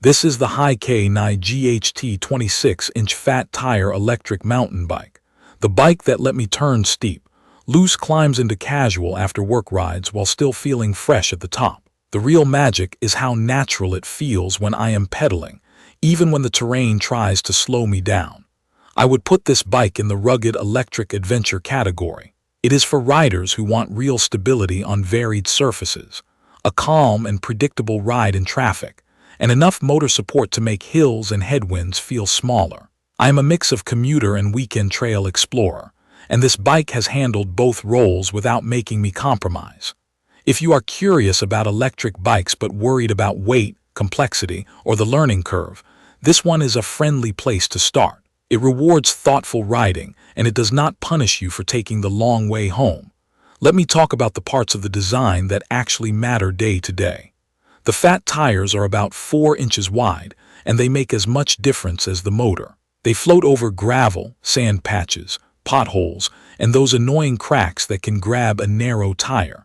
This is the HiKNiGHT GHT 26-inch fat tire electric mountain bike. The bike that let me turn steep, loose climbs into casual after work rides while still feeling fresh at the top. The real magic is how natural it feels when I am pedaling, even when the terrain tries to slow me down. I would put this bike in the rugged electric adventure category. It is for riders who want real stability on varied surfaces, a calm and predictable ride in traffic, and enough motor support to make hills and headwinds feel smaller. I am a mix of commuter and weekend trail explorer, and this bike has handled both roles without making me compromise. If you are curious about electric bikes but worried about weight, complexity, or the learning curve, this one is a friendly place to start. It rewards thoughtful riding, and it does not punish you for taking the long way home. Let me talk about the parts of the design that actually matter day to day. The fat tires are about 4 inches wide, and they make as much difference as the motor. They float over gravel, sand patches, potholes, and those annoying cracks that can grab a narrow tire.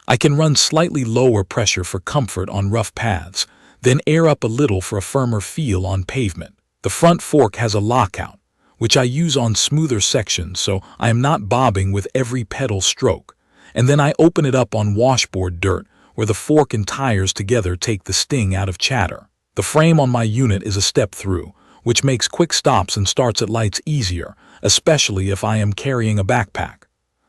I can run slightly lower pressure for comfort on rough paths, then air up a little for a firmer feel on pavement. The front fork has a lockout, which I use on smoother sections so I am not bobbing with every pedal stroke, and then I open it up on washboard dirt, where the fork and tires together take the sting out of chatter. The frame on my unit is a step-through, which makes quick stops and starts at lights easier, especially if I am carrying a backpack.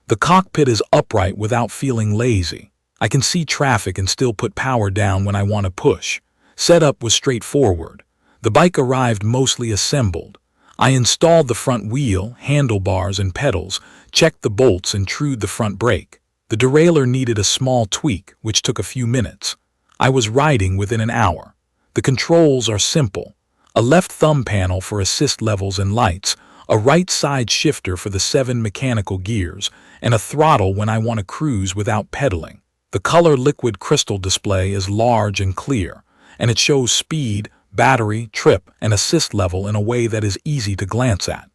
The cockpit is upright without feeling lazy. I can see traffic and still put power down when I want to push. Setup was straightforward. The bike arrived mostly assembled. I installed the front wheel, handlebars, and pedals, checked the bolts, and trued the front brake. The derailleur needed a small tweak, which took a few minutes. I was riding within an hour. The controls are simple. A left thumb panel for assist levels and lights, a right side shifter for the 7 mechanical gears, and a throttle when I want to cruise without pedaling. The color liquid crystal display is large and clear, and it shows speed, battery, trip, and assist level in a way that is easy to glance at.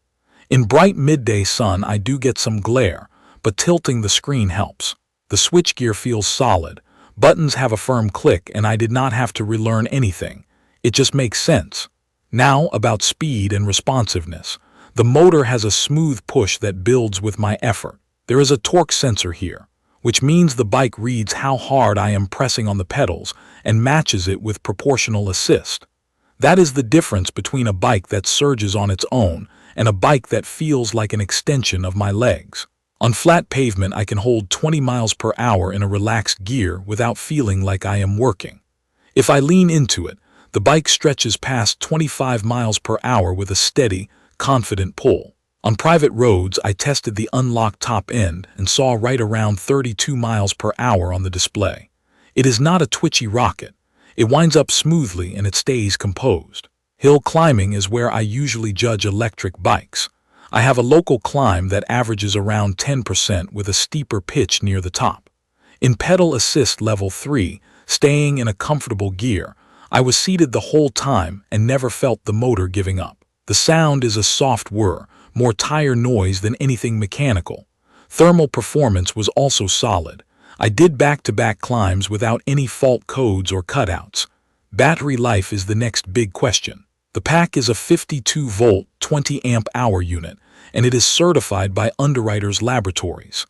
In bright midday sun, I do get some glare, but tilting the screen helps. The switchgear feels solid. Buttons have a firm click, and I did not have to relearn anything. It just makes sense. Now about speed and responsiveness. The motor has a smooth push that builds with my effort. There is a torque sensor here, which means the bike reads how hard I am pressing on the pedals and matches it with proportional assist. That is the difference between a bike that surges on its own and a bike that feels like an extension of my legs. On flat pavement, I can hold 20 miles per hour in a relaxed gear without feeling like I am working. If I lean into it, the bike stretches past 25 miles per hour with a steady, confident pull. On private roads, I tested the unlocked top end and saw right around 32 miles per hour on the display. It is not a twitchy rocket. It winds up smoothly and it stays composed. Hill climbing is where I usually judge electric bikes. I have a local climb that averages around 10% with a steeper pitch near the top. In pedal assist level 3, staying in a comfortable gear, I was seated the whole time and never felt the motor giving up. The sound is a soft whir, more tire noise than anything mechanical. Thermal performance was also solid. I did back-to-back climbs without any fault codes or cutouts. Battery life is the next big question. The pack is a 52-volt, 20-amp-hour unit, and it is certified by Underwriters Laboratories.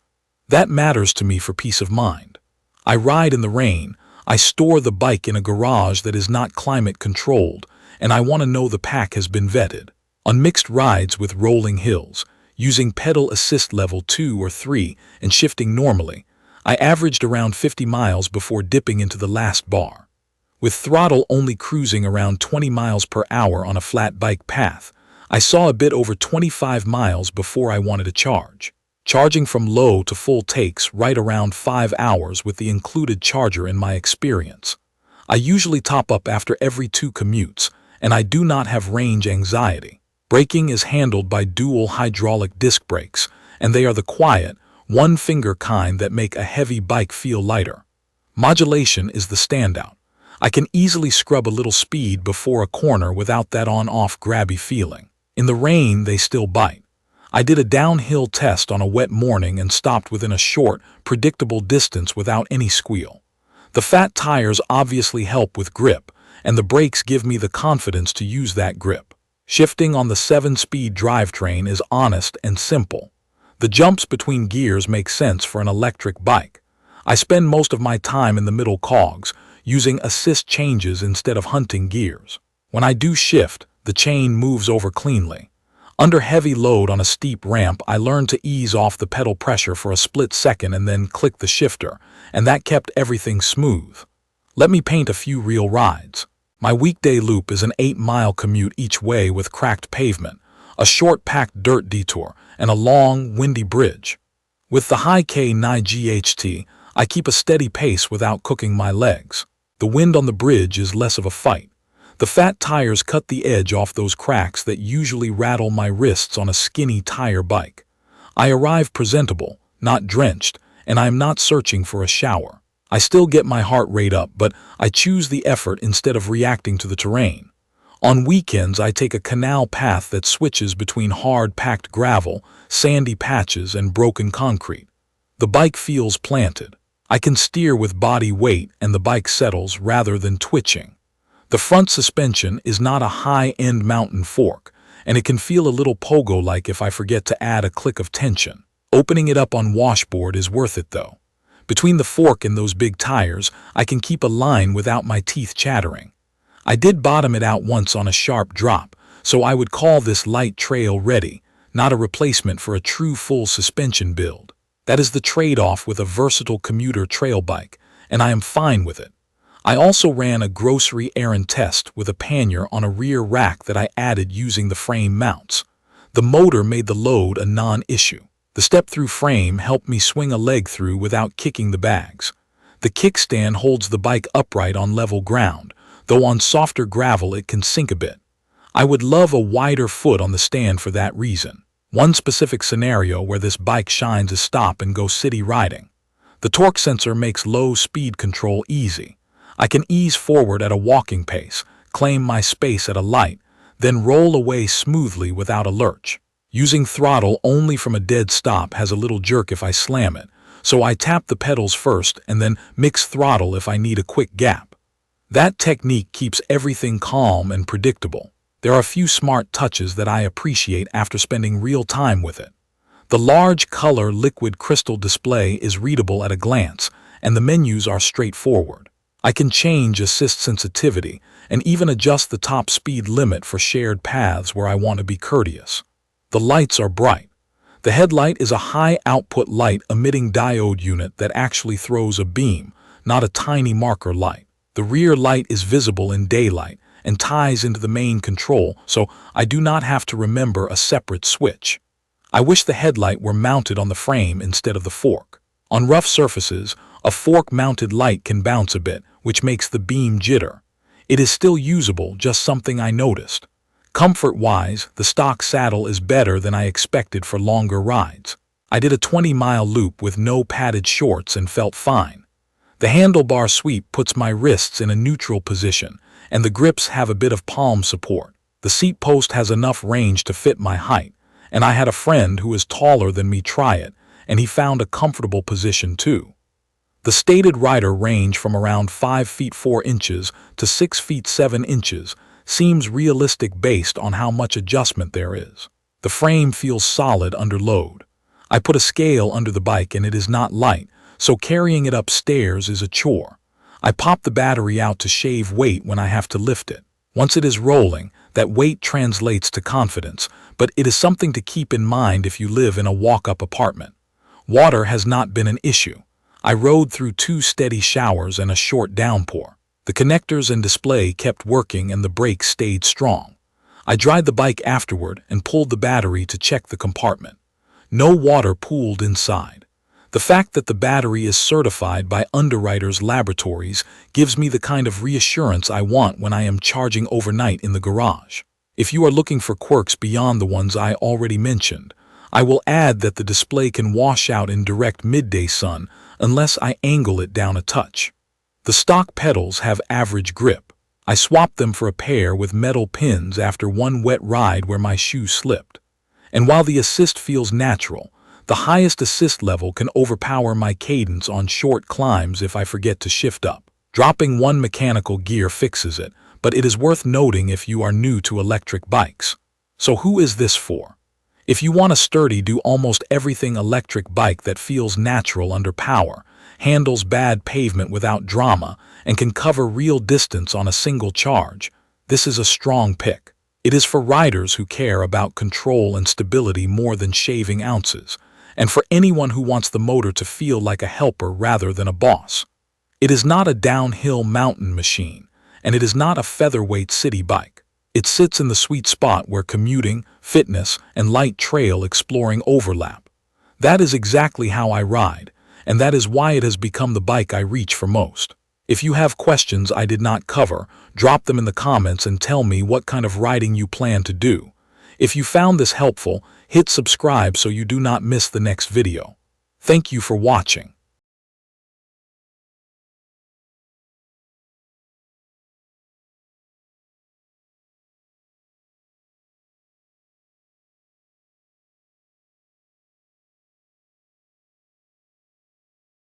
That matters to me for peace of mind. I ride in the rain, I store the bike in a garage that is not climate-controlled, and I want to know the pack has been vetted. On mixed rides with rolling hills, using pedal assist level 2 or 3 and shifting normally, I averaged around 50 miles before dipping into the last bar. With throttle only cruising around 20 miles per hour on a flat bike path, I saw a bit over 25 miles before I wanted to charge. Charging from low to full takes right around 5 hours with the included charger in my experience. I usually top up after every 2 commutes, and I do not have range anxiety. Braking is handled by dual hydraulic disc brakes, and they are the quiet, one-finger kind that make a heavy bike feel lighter. Modulation is the standout. I can easily scrub a little speed before a corner without that on-off grabby feeling. In the rain, they still bite. I did a downhill test on a wet morning and stopped within a short, predictable distance without any squeal. The fat tires obviously help with grip, and the brakes give me the confidence to use that grip. Shifting on the 7-speed drivetrain is honest and simple. The jumps between gears make sense for an electric bike. I spend most of my time in the middle cogs, using assist changes instead of hunting gears. When I do shift, the chain moves over cleanly. Under heavy load on a steep ramp, I learned to ease off the pedal pressure for a split second and then click the shifter, and that kept everything smooth. Let me paint a few real rides. My weekday loop is an 8-mile commute each way with cracked pavement, a short packed dirt detour, and a long, windy bridge. With the HiKNiGHT, I keep a steady pace without cooking my legs. The wind on the bridge is less of a fight. The fat tires cut the edge off those cracks that usually rattle my wrists on a skinny tire bike. I arrive presentable, not drenched, and I am not searching for a shower. I still get my heart rate up, but I choose the effort instead of reacting to the terrain. On weekends, I take a canal path that switches between hard-packed gravel, sandy patches, and broken concrete. The bike feels planted. I can steer with body weight and the bike settles rather than twitching. The front suspension is not a high-end mountain fork, and it can feel a little pogo-like if I forget to add a click of tension. Opening it up on washboard is worth it though. Between the fork and those big tires, I can keep a line without my teeth chattering. I did bottom it out once on a sharp drop, so I would call this light trail ready, not a replacement for a true full suspension build. That is the trade-off with a versatile commuter trail bike, and I am fine with it. I also ran a grocery errand test with a pannier on a rear rack that I added using the frame mounts. The motor made the load a non-issue. The step-through frame helped me swing a leg through without kicking the bags. The kickstand holds the bike upright on level ground, though on softer gravel it can sink a bit. I would love a wider foot on the stand for that reason. One specific scenario where this bike shines is stop-and-go city riding. The torque sensor makes low speed control easy. I can ease forward at a walking pace, claim my space at a light, then roll away smoothly without a lurch. Using throttle only from a dead stop has a little jerk if I slam it, so I tap the pedals first and then mix throttle if I need a quick gap. That technique keeps everything calm and predictable. There are a few smart touches that I appreciate after spending real time with it. The large color liquid crystal display is readable at a glance, and the menus are straightforward. I can change assist sensitivity and even adjust the top speed limit for shared paths where I want to be courteous. The lights are bright. The headlight is a high-output light emitting diode unit that actually throws a beam, not a tiny marker light. The rear light is visible in daylight and ties into the main control, so I do not have to remember a separate switch. I wish the headlight were mounted on the frame instead of the fork. On rough surfaces, a fork-mounted light can bounce a bit, which makes the beam jitter. It is still usable, just something I noticed. Comfort-wise, the stock saddle is better than I expected for longer rides. I did a 20-mile loop with no padded shorts and felt fine. The handlebar sweep puts my wrists in a neutral position, and the grips have a bit of palm support. The seat post has enough range to fit my height, and I had a friend who is taller than me try it, and he found a comfortable position too. The stated rider range from around 5 feet 4 inches to 6 feet 7 inches seems realistic based on how much adjustment there is. The frame feels solid under load. I put a scale under the bike and it is not light, so carrying it upstairs is a chore. I pop the battery out to shave weight when I have to lift it. Once it is rolling, that weight translates to confidence, but it is something to keep in mind if you live in a walk-up apartment. Water has not been an issue. I rode through 2 steady showers and a short downpour. The connectors and display kept working and the brakes stayed strong. I dried the bike afterward and pulled the battery to check the compartment. No water pooled inside. The fact that the battery is certified by Underwriters Laboratories gives me the kind of reassurance I want when I am charging overnight in the garage. If you are looking for quirks beyond the ones I already mentioned, I will add that the display can wash out in direct midday sun unless I angle it down a touch. The stock pedals have average grip. I swapped them for a pair with metal pins after one wet ride where my shoe slipped. And while the assist feels natural, the highest assist level can overpower my cadence on short climbs if I forget to shift up. Dropping one mechanical gear fixes it, but it is worth noting if you are new to electric bikes. So who is this for? If you want a sturdy, do almost everything electric bike that feels natural under power, handles bad pavement without drama, and can cover real distance on a single charge, this is a strong pick. It is for riders who care about control and stability more than shaving ounces, and for anyone who wants the motor to feel like a helper rather than a boss. It is not a downhill mountain machine, and it is not a featherweight city bike. It sits in the sweet spot where commuting, fitness, and light trail exploring overlap. That is exactly how I ride, and that is why it has become the bike I reach for most. If you have questions I did not cover, drop them in the comments and tell me what kind of riding you plan to do. If you found this helpful, hit subscribe so you do not miss the next video. Thank you for watching.